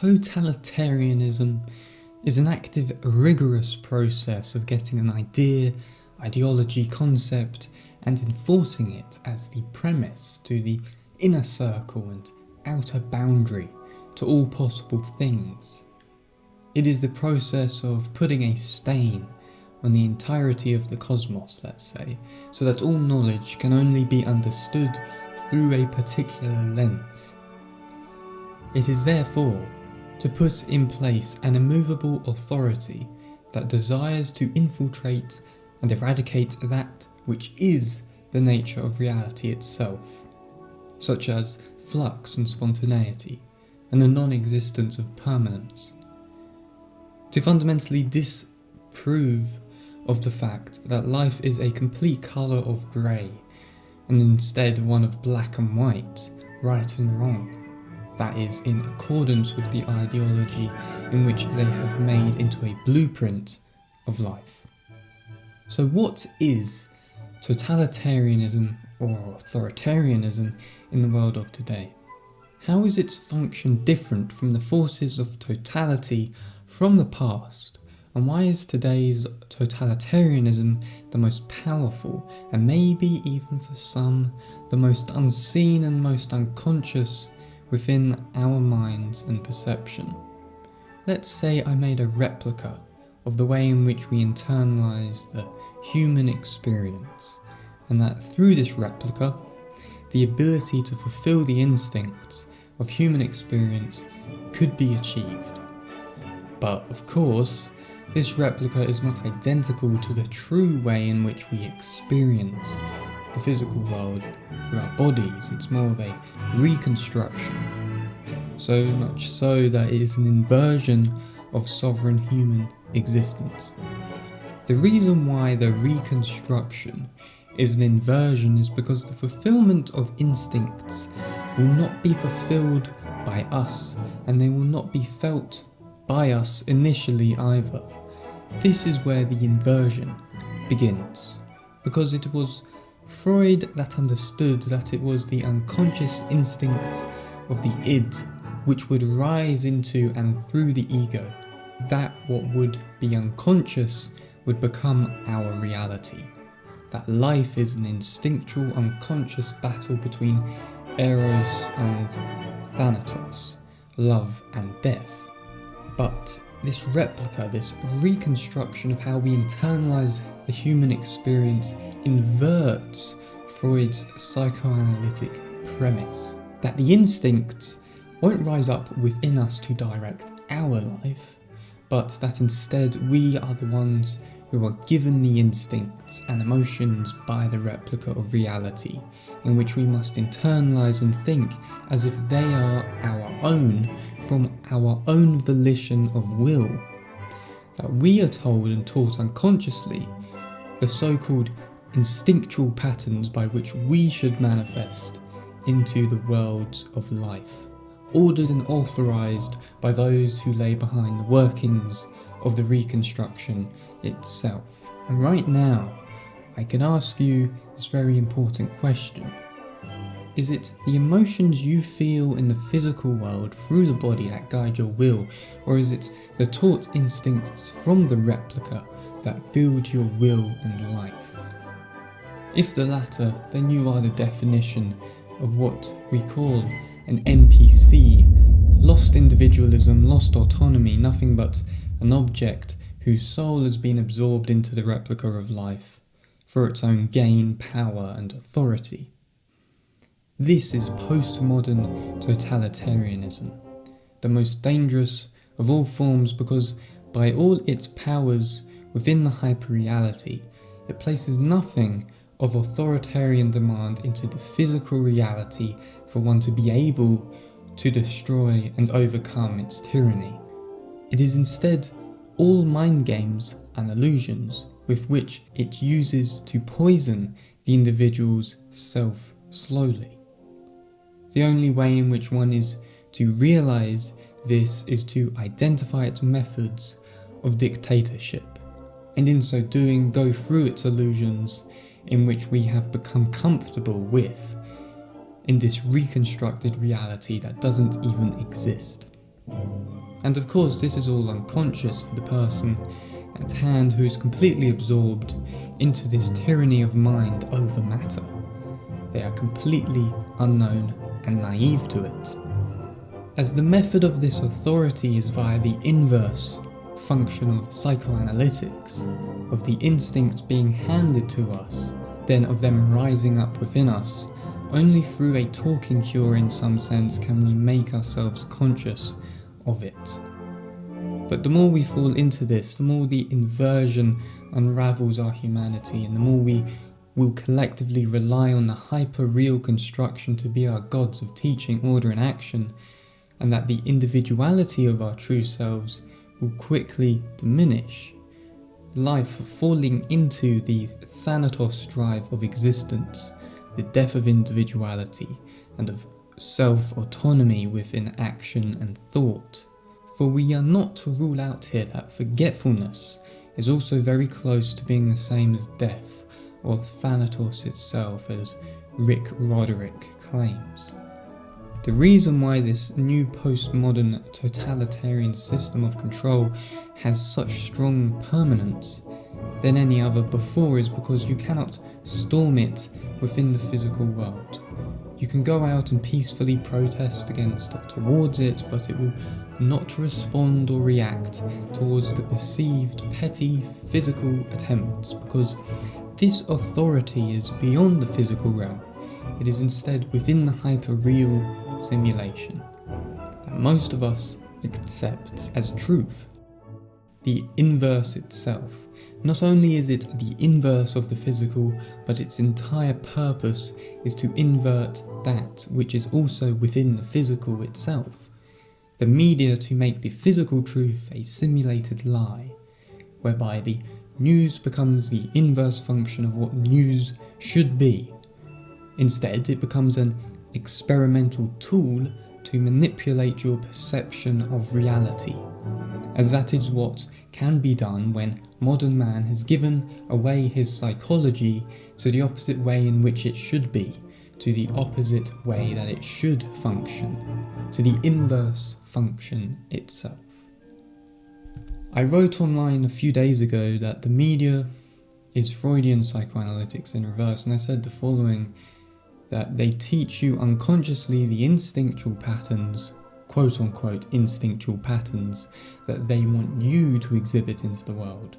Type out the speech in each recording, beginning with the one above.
Totalitarianism is an active, rigorous process of getting an idea, ideology, concept, and enforcing it as the premise to the inner circle and outer boundary to all possible things. It is the process of putting a stain on the entirety of the cosmos, let's say, so that all knowledge can only be understood through a particular lens. It is therefore to put in place an immovable authority that desires to infiltrate and eradicate that which is the nature of reality itself, such as flux and spontaneity, and the non-existence of permanence. To fundamentally disprove of the fact that life is a complete colour of grey, and instead one of black and white, right and wrong, that is in accordance with the ideology in which they have made into a blueprint of life. So what is totalitarianism or authoritarianism in the world of today? How is its function different from the forces of totality from the past? And why is today's totalitarianism the most powerful, and maybe even for some, the most unseen and most unconscious within our minds and perception? Let's say I made a replica of the way in which we internalise the human experience, and that through this replica, the ability to fulfil the instincts of human experience could be achieved. But of course, this replica is not identical to the true way in which we experience the physical world through our bodies. It's more of a reconstruction. So much so that it is an inversion of sovereign human existence. The reason why the reconstruction is an inversion is because the fulfillment of instincts will not be fulfilled by us, and they will not be felt by us initially either. This is where the inversion begins, because it was Freud that understood that it was the unconscious instincts of the id which would rise into and through the ego, that what would be unconscious would become our reality. That life is an instinctual, unconscious battle between eros and thanatos, love and death. But this replica, this reconstruction of how we internalise the human experience inverts Freud's psychoanalytic premise that the instincts won't rise up within us to direct our life, but that instead we are the ones who are given the instincts and emotions by the replica of reality, in which we must internalise and think as if they are our own from our own volition of will. That we are told and taught unconsciously the so-called instinctual patterns by which we should manifest into the worlds of life, ordered and authorised by those who lay behind the workings of the reconstruction itself. And right now, I can ask you this very important question. Is it the emotions you feel in the physical world through the body that guide your will, or is it the taught instincts from the replica that build your will and life? If the latter, then you are the definition of what we call an NPC, lost individualism, lost autonomy, nothing but an object whose soul has been absorbed into the replica of life for its own gain, power and authority. This is postmodern totalitarianism, the most dangerous of all forms, because by all its powers within the hyperreality, it places nothing of authoritarian demand into the physical reality for one to be able to destroy and overcome its tyranny. It is instead all mind games and illusions with which it uses to poison the individual's self slowly. The only way in which one is to realise this is to identify its methods of dictatorship, and in so doing go through its illusions in which we have become comfortable with in this reconstructed reality that doesn't even exist. And of course this is all unconscious for the person at hand who is completely absorbed into this tyranny of mind over matter. They are completely unknown and naive to it. As the method of this authority is via the inverse function of psychoanalytics, of the instincts being handed to us, then of them rising up within us, only through a talking cure in some sense can we make ourselves conscious of it. But the more we fall into this, the more the inversion unravels our humanity, and the more we will collectively rely on the hyper-real construction to be our gods of teaching, order and action, and that the individuality of our true selves will quickly diminish. Life falling into the thanatos drive of existence, the death of individuality and of self-autonomy within action and thought. For we are not to rule out here that forgetfulness is also very close to being the same as death, or thanatos itself, as Rick Roderick claims. The reason why this new postmodern totalitarian system of control has such strong permanence than any other before is because you cannot storm it within the physical world. You can go out and peacefully protest against or towards it, but it will not respond or react towards the perceived petty physical attempts, because this authority is beyond the physical realm. It is instead within the hyper-real simulation that most of us accept as truth. The inverse itself. Not only is it the inverse of the physical, but its entire purpose is to invert that which is also within the physical itself. The media to make the physical truth a simulated lie, whereby the news becomes the inverse function of what news should be. Instead, it becomes an experimental tool to manipulate your perception of reality, as that is what can be done when modern man has given away his psychology to the opposite way in which it should be, to the opposite way that it should function, to the inverse function itself. I wrote online a few days ago that the media is Freudian psychoanalytics in reverse, and I said the following, that they teach you unconsciously the instinctual patterns, quote-unquote instinctual patterns, that they want you to exhibit into the world.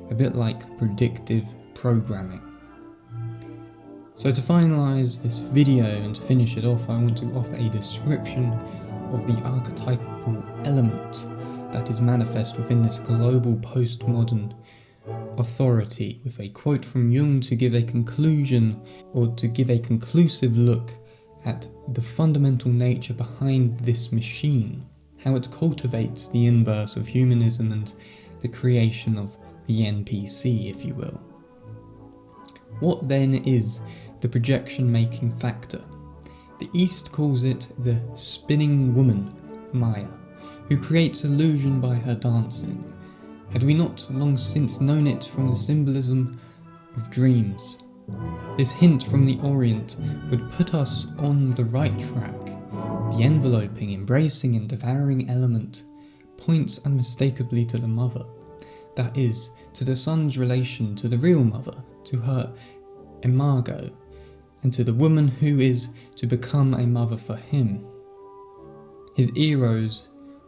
A bit like predictive programming. So to finalise this video and to finish it off, I want to offer a description of the archetypal element that is manifest within this global postmodern authority, with a quote from Jung to give a conclusion, or to give a conclusive look at the fundamental nature behind this machine, how it cultivates the inverse of humanism and the creation of the NPC, if you will. What then is the projection-making factor? The East calls it the spinning woman, Maya, who creates illusion by her dancing. Had we not long since known it from the symbolism of dreams? This hint from the Orient would put us on the right track. The enveloping, embracing and devouring element points unmistakably to the mother, that is, to the son's relation to the real mother, to her imago, and to the woman who is to become a mother for him. His eros,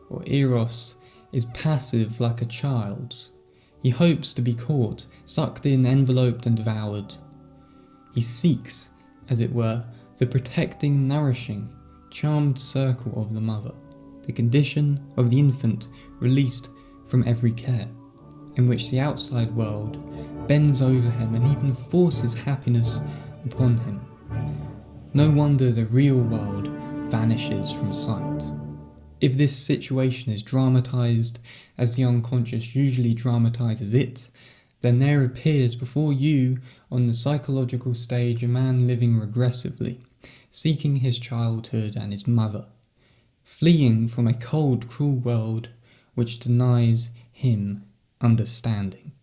or eros, is passive like a child's. He hopes to be caught, sucked in, enveloped and devoured. He seeks, as it were, the protecting, nourishing, charmed circle of the mother, the condition of the infant released from every care, in which the outside world bends over him and even forces happiness upon him. No wonder the real world vanishes from sight. If this situation is dramatised as the unconscious usually dramatises it, then there appears before you on the psychological stage a man living regressively, seeking his childhood and his mother, fleeing from a cold, cruel world which denies him understanding.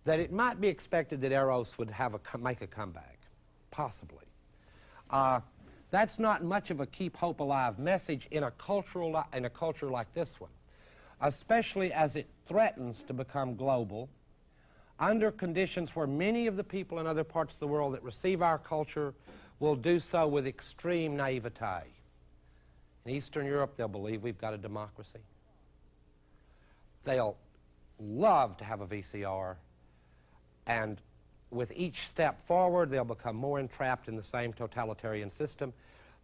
That it might be expected that Eros would make a comeback, possibly. That's not much of a keep hope alive message in a culture like this one, especially as it threatens to become global under conditions where many of the people in other parts of the world that receive our culture will do so with extreme naivete. In Eastern Europe, they'll believe we've got a democracy. They'll love to have a VCR, and with each step forward, they'll become more entrapped in the same totalitarian system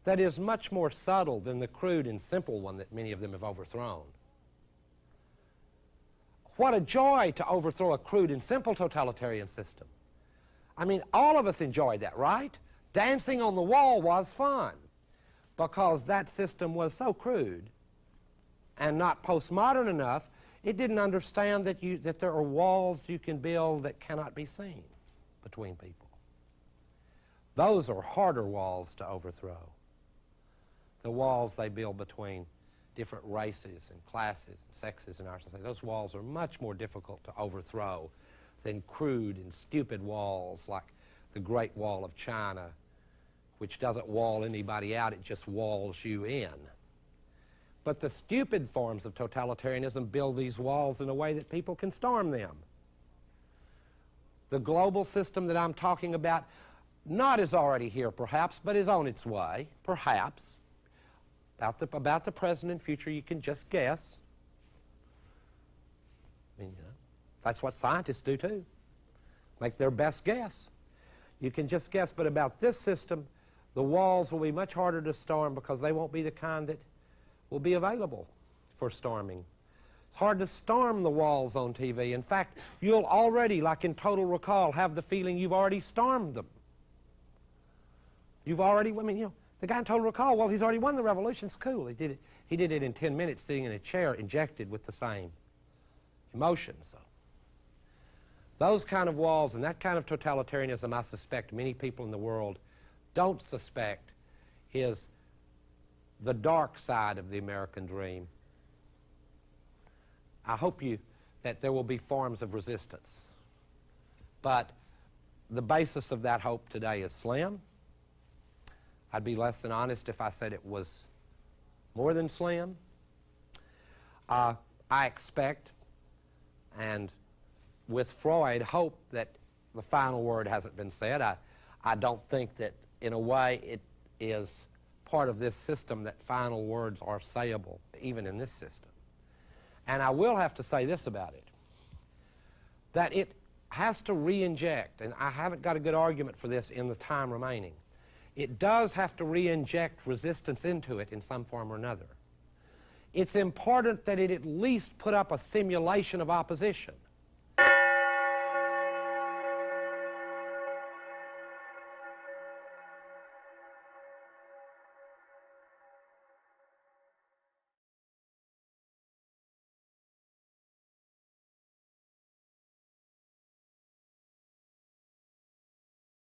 that is much more subtle than the crude and simple one that many of them have overthrown. What a joy to overthrow a crude and simple totalitarian system. I mean, all of us enjoyed that, right? Dancing on the wall was fun because that system was so crude and not postmodern enough. It didn't understand that there are walls you can build that cannot be seen between people. Those are harder walls to overthrow. The walls they build between different races and classes and sexes in our society, those walls are much more difficult to overthrow than crude and stupid walls like the Great Wall of China, which doesn't wall anybody out, it just walls you in. But the stupid forms of totalitarianism build these walls in a way that people can storm them. The global system that I'm talking about not is already here perhaps, but is on its way, perhaps. About the present and future you can just guess. I mean, that's what scientists do too. Make their best guess. You can just guess, but about this system, the walls will be much harder to storm because they won't be the kind that will be available for storming. It's hard to storm the walls on TV. In fact, you'll already, like in Total Recall, have the feeling you've already stormed them. You've already, I mean, you know, the guy in Total Recall, well, he's already won the revolution. It's cool. He did it in 10 minutes sitting in a chair injected with the same emotion. So those kind of walls and that kind of totalitarianism, I suspect many people in the world don't suspect is the dark side of the American dream. I hope that there will be forms of resistance. But the basis of that hope today is slim. I'd be less than honest if I said it was more than slim. I expect, and with Freud, hope that the final word hasn't been said. I don't think that, in a way, it is part of this system that final words are sayable, even in this system. And I will have to say this about it, that it has to re-inject, and I haven't got a good argument for this in the time remaining, it does have to re-inject resistance into it in some form or another. It's important that it at least put up a simulation of opposition.